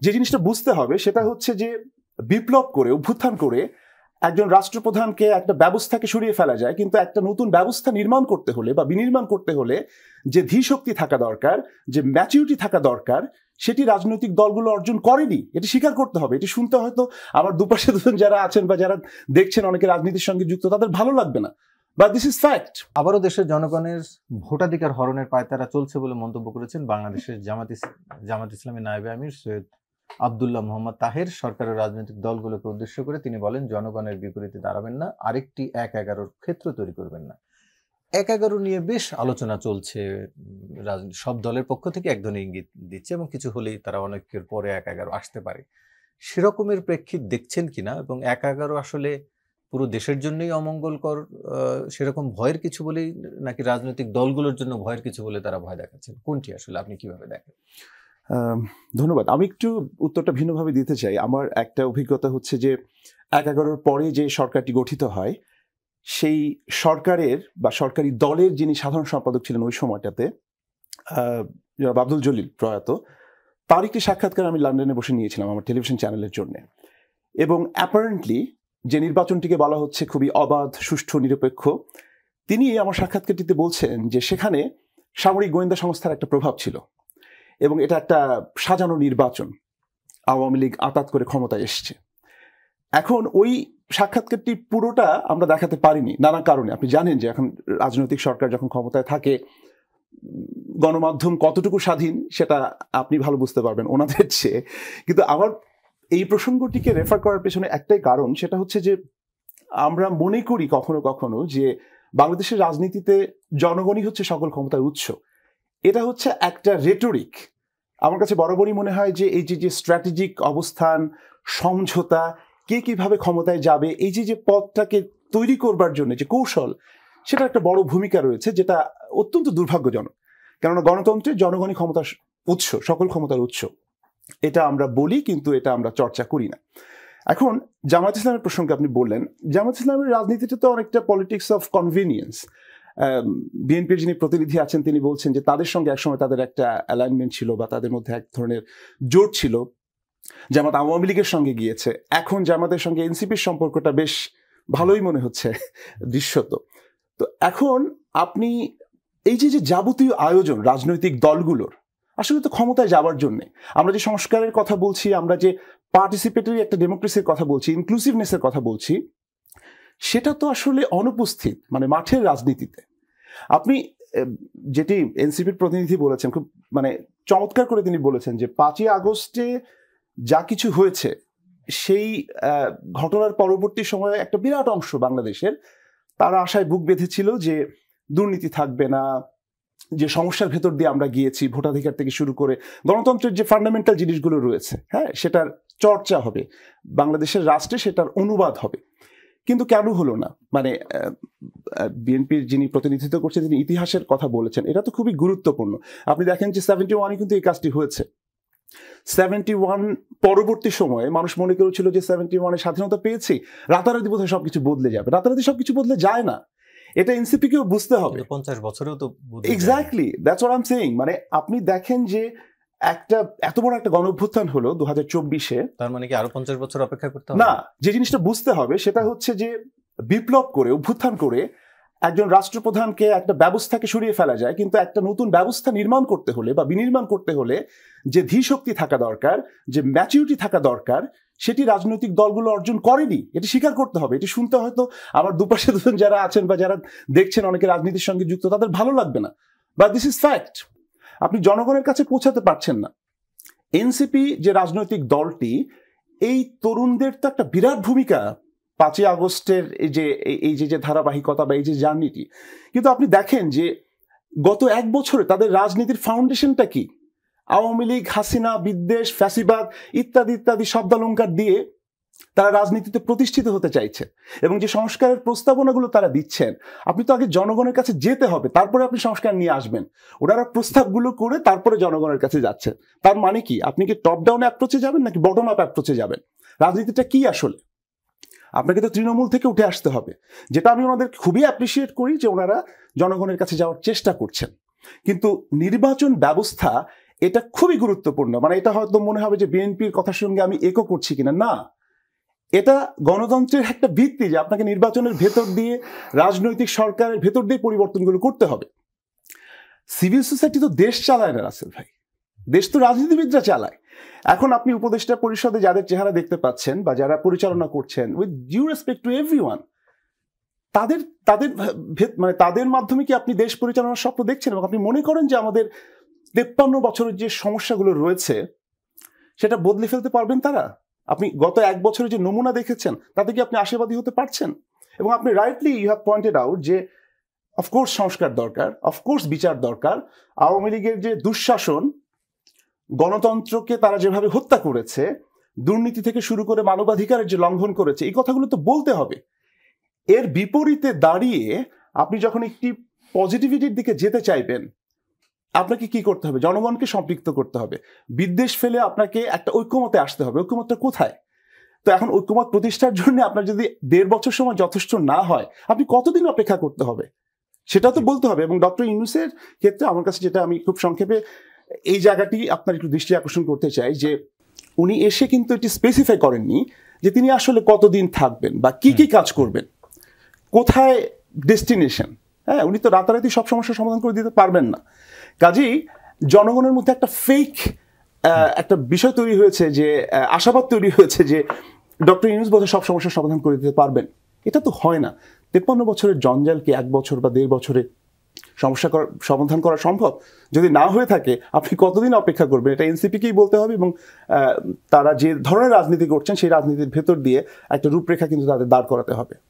যে জিনিসটা বুঝতে হবে সেটা হচ্ছে যে বিপ্লব করে অভ্যুত্থান করে একজন রাষ্ট্রপ্রধানকে একটা ব্যবস্থাকে সরিয়ে ফেলা যায়, কিন্তু একটা নতুন ব্যবস্থা নির্মাণ করতে হলে বা বিনির্মাণ করতে হলে যে ধীশক্তি থাকা দরকার, যে ম্যাচুরিটি থাকা দরকার, সেটি রাজনৈতিক দলগুলো অর্জন করেনি। এটি স্বীকার করতে হবে। এটি শুনতে হয়তো আমার দুপাশে দুজন যারা আছেন বা যারা দেখছেন অনেকে রাজনীতির সঙ্গে যুক্ত, তাদের ভালো লাগবে না, বাট দিস ইজ ফ্যাক্ট। আবারও দেশের জনগণের ভোটাধিকার হরণের পায়তারা চলছে বলে মন্তব্য করেছেন বাংলাদেশের জামাত ইসলামী নায়েবে আমির সৈয়দ আব্দুল্লাহ মোহাম্মদ তাহের। সরকারের রাজনৈতিক দলগুলোকে উদ্দেশ্য করে তিনি বলেন, জনগণের বিপরীতে দাঁড়াবেন না, আরেকটি ১-১১ ক্ষেত্র তৈরি করবেন না। ১-১১ নিয়ে বেশ আলোচনা চলছে, সব দলের পক্ষ থেকে এক ধরনের ইঙ্গিত দিচ্ছে এবং কিছু হলেই তারা অনেকের পরে ১-১১ আসতে পারে। সেরকমের প্রেক্ষিত দেখছেন কিনা, এবং ১-১১ আসলে পুরো দেশের জন্যই অমঙ্গলকর, সেরকম ভয়ের কিছু বলেই, নাকি রাজনৈতিক দলগুলোর জন্য ভয়ের কিছু বলে তারা ভয় দেখাচ্ছেন? কোনটি আসলে আপনি কিভাবে দেখেন? ধন্যবাদ। আমি একটু উত্তরটা ভিন্নভাবে দিতে চাই। আমার একটা অভিজ্ঞতা হচ্ছে যে ১-১১ পরে যে সরকারটি গঠিত হয়, সেই সরকারের বা সরকারি দলের যিনি সাধারণ সম্পাদক ছিলেন ওই সময়টাতে, জনাব আব্দুল জলিল প্রয়াত, তার একটি সাক্ষাৎকার আমি লন্ডনে বসে নিয়েছিলাম আমার টেলিভিশন চ্যানেলের জন্য। এবং অ্যাপারেন্টলি যে নির্বাচনটিকে বলা হচ্ছে খুবই অবাধ, সুষ্ঠু, নিরপেক্ষ, তিনি আমার সাক্ষাৎকারটিতে বলছেন যে সেখানে সামরিক গোয়েন্দা সংস্থার একটা প্রভাব ছিল এবং এটা একটা সাজানো নির্বাচন, আওয়ামী লীগ আঁতাত করে ক্ষমতায় এসছে। এখন ওই সাক্ষাৎকারটি পুরোটা আমরা দেখাতে পারিনি নানা কারণে। আপনি জানেন যে এখন রাজনৈতিক সরকার যখন ক্ষমতায় থাকে, গণমাধ্যম কতটুকু স্বাধীন সেটা আপনি ভালো বুঝতে পারবেন ওনাদের চেয়ে। কিন্তু আমার এই প্রসঙ্গটিকে রেফার করার পেছনে একটাই কারণ, সেটা হচ্ছে যে আমরা মনে করি কখনো কখনো যে বাংলাদেশের রাজনীতিতে জনগণই হচ্ছে সকল ক্ষমতার উৎস। এটা হচ্ছে একটা রেটরিক। আমার কাছে বরাবরই মনে হয় যে এই যে স্ট্র্যাটেজিক অবস্থান, সমঝোতা, কে কিভাবে ক্ষমতায় যাবে, এই যে পথটাকে তৈরি করবার জন্য যে কৌশল, সেটা একটা বড় ভূমিকা রয়েছে, যেটা অত্যন্ত দুর্ভাগ্যজনক। কেননা গণতন্ত্রে জনগণই ক্ষমতার উৎস, সকল ক্ষমতার উৎস, এটা আমরা বলি কিন্তু এটা আমরা চর্চা করি না। এখন জামাত ইসলামের প্রসঙ্গে আপনি বললেন, জামাত ইসলামের রাজনীতিতে তো অনেকটা পলিটিক্স অফ কনভিনিয়েন্স। বিএনপির যিনি প্রতিনিধি আছেন তিনি বলছেন যে তাদের সঙ্গে একসময় তাদের একটা অ্যালাইনমেন্ট ছিল বা তাদের মধ্যে এক ধরনের জোট ছিল। জামাত আওয়ামী লীগের সঙ্গে গিয়েছে, এখন জামাতের সঙ্গে এনসিপির সম্পর্কটা বেশ ভালোই মনে হচ্ছে দৃশ্যত। তো এখন আপনি এই যে যাবতীয় আয়োজন রাজনৈতিক দলগুলোর, আসলে তো ক্ষমতায় যাওয়ার জন্য। আমরা যে সংস্কারের কথা বলছি, আমরা যে পার্টিসিপেটরি একটা ডেমোক্রেসির কথা বলছি, ইনক্লুসিভনেসের কথা বলছি, সেটা তো আসলে অনুপস্থিত মানে মাঠের রাজনীতিতে। আপনি যেটি এনসিপির প্রতিনিধি বলেছেন, খুব মানে চমৎকার করে তিনি বলেছেন যে 5ই আগস্টে যা কিছু হয়েছে সেই ঘটনার পরবর্তী সময়ে একটা বিরাট অংশ বাংলাদেশের তারা আশায় বুক বেঁধেছিল যে দুর্নীতি থাকবে না, যে সমস্যার ভেতর দিয়ে আমরা গিয়েছি, ভোটাধিকার থেকে শুরু করে গণতন্ত্রের যে ফান্ডামেন্টাল জিনিসগুলো রয়েছে, হ্যাঁ, সেটার চর্চা হবে বাংলাদেশের রাষ্ট্রে, সেটার অনুবাদ হবে। কিন্তু কেন হলো না? মানে বিএনপির যিনি প্রতিনিধিত্ব করছেন তিনি ইতিহাসের কথা বলেছেন, এটা তো খুবই গুরুত্বপূর্ণ। আপনি দেখেন যে 71-এ কিন্তু এই কাজটি হয়েছে। 71 পরবর্তী সময়ে মানুষ মনে করেছিল যে 71-এ স্বাধীনতা পেয়েছি, রাতারাতি বোধহয় সবকিছু বদলে যাবে। রাতারাতি সবকিছু বদলে যায় না, এটা এনসিপিকেও বুঝতে হবে। 50 বছরেও তো exactly, that's what I am saying. মানে আপনি দেখেন যে একটা এত বড় একটা গণঅভ্যুত্থান হলো 2024-এ, তার মানে কি আরো 50 বছর অপেক্ষা করতে হবে? না, যে জিনিসটা বুঝতে হবে সেটা হচ্ছে যে বিপ্লব করে অভ্যুত্থান করে একজন রাষ্ট্রপ্রধানকে একটা ব্যবস্থাকে সরিয়ে ফেলা যায়, কিন্তু একটা নতুন ব্যবস্থা নির্মাণ করতে হলে বা বিনির্মাণ করতে হলে যে ধীশক্তি থাকা দরকার, যে ম্যাচুরিটি থাকা দরকার, সেটি রাজনৈতিক দলগুলো অর্জন করেনি। এটি স্বীকার করতে হবে। এটি শুনতে হয়তো আমার দুপাশে দুজন যারা আছেন বা যারা দেখছেন অনেকে রাজনীতির সঙ্গে যুক্ত, তাদের ভালো লাগবে না, বাট দিস ইজ ফ্যাক্ট। আপনি জনগণের কাছে পৌঁছাতে পারছেন না। এনসিপি যে রাজনৈতিক দলটি, এই তরুণদের তো একটা বিরাট ভূমিকা 5ই আগস্টের এই যে ধারাবাহিকতা বা এই যে জার্নিটি। কিন্তু আপনি দেখেন যে গত 1 বছরে তাদের রাজনীতির ফাউন্ডেশনটা কি? আওয়ামী লীগ, হাসিনা, বিদ্বেষ, ফ্যাসিবাদ ইত্যাদি ইত্যাদি শব্দালঙ্কার দিয়ে তারা রাজনীতিতে প্রতিষ্ঠিত হতে চাইছে এবং যে সংস্কারের প্রস্তাবনাগুলো তারা দিচ্ছেন, আপনি তো আগে জনগণের কাছে যেতে হবে, তারপরে আপনি সংস্কার নিয়ে আসবেন। ওনারা প্রস্তাবগুলো করে তারপরে জনগণের কাছে যাচ্ছেন। তার মানে কি, আপনি কি টপ ডাউন অ্যাপ্রোচে যাবেন নাকি বটম আপ অ্যাপ্রোচে যাবেন? রাজনীতিটা কি আসলে? আপনাকে তো তৃণমূল থেকে উঠে আসতে হবে, যেটা আমি ওনাদের খুবই অ্যাপ্রিসিয়েট করি যে ওনারা জনগণের কাছে যাওয়ার চেষ্টা করছেন। কিন্তু নির্বাচন ব্যবস্থা এটা খুবই গুরুত্বপূর্ণ। মানে এটা হয়তো মনে হবে যে বিএনপির কথার সঙ্গে আমি একো করছি কিনা, না, এটা গণতন্ত্রের একটা ভিত্তি যে আপনাকে নির্বাচনের ভেতর দিয়ে, রাজনৈতিক সরকারের ভেতর দিয়ে পরিবর্তনগুলো করতে হবে। সিভিল সোসাইটি তো দেশ চালায় না রাসেল ভাই, দেশ তো রাজনীতিবিদরা চালায়। এখন আপনি উপদেষ্টা পরিষদে যাদের চেহারা দেখতে পাচ্ছেন বা যারা পরিচালনা করছেন, with due respect to everyone, তাদের তাদের মানে তাদের মাধ্যমে কি আপনি দেশ পরিচালনার স্বপ্ন দেখছেন? এবং আপনি মনে করেন যে আমাদের 53 বছরের যে সমস্যাগুলো রয়েছে সেটা বদলে ফেলতে পারবেন তারা? আপনি গত 1 বছরে যে নমুনা দেখেছেন তাতে কি আপনি আশাবাদী হতে পারছেন? এবং আপনি rightly you have pointed out যে অফকোর্স সংস্কার দরকার, অফকোর্স বিচার দরকার। আওয়ামী লীগের যে দুঃশাসন, গণতন্ত্রকে তারা যেভাবে হত্যা করেছে, দুর্নীতি থেকে শুরু করে মানবাধিকারের যে লঙ্ঘন করেছে, এই কথাগুলো তো বলতে হবে। এর বিপরীতে দাঁড়িয়ে আপনি যখন একটি পজিটিভিটির দিকে যেতে চাইবেন, আপনাকে কি করতে হবে? জনগণকে সম্পৃক্ত করতে হবে, বিদ্বেষ ফেলে আপনাকে একটা ঐক্যমতে আসতে হবে। ঐক্যমতটা কোথায়? তো এখন ঐক্যমত প্রতিষ্ঠার জন্য আপনার যদি 1.5 বছর সময় যথেষ্ট না হয়, আপনি কতদিন অপেক্ষা করতে হবে সেটা তো বলতে হবে। এবং ডক্টর ইউনূসের ক্ষেত্রে আমার কাছে যেটা, আমি খুব সংক্ষেপে এই জায়গাটি আপনার একটু দৃষ্টি আকর্ষণ করতে চাই, যে উনি এসে কিন্তু এটি স্পেসিফাই করেননি যে তিনি আসলে কতদিন থাকবেন বা কি কি কাজ করবেন, কোথায় ডেস্টিনেশন। হ্যাঁ, উনি তো রাতারাতি সব সমস্যার সমাধান করে দিতে পারবেন না। কাজেই জনগণের মধ্যে একটা ফেক একটা বিষয় তৈরি হয়েছে, যে আশাবাদ তৈরি হয়েছে যে ডক্টর ইউনূস বোধহয় সব সমস্যার সমাধান করে দিতে পারবেন। এটা তো হয় না। 53 বছরের জঞ্জালকে 1 বছর বা 1.5 বছরে সমাধান করা সম্ভব? যদি না হয়ে থাকে আপনি কতদিন অপেক্ষা করবেন? এটা এনসিপিকেই বলতে হবে। এবং তারা যে ধরনের রাজনীতি করছেন সেই রাজনীতির ভেতর দিয়ে একটা রূপরেখা কিন্তু তাদের দাঁড় করাতে হবে।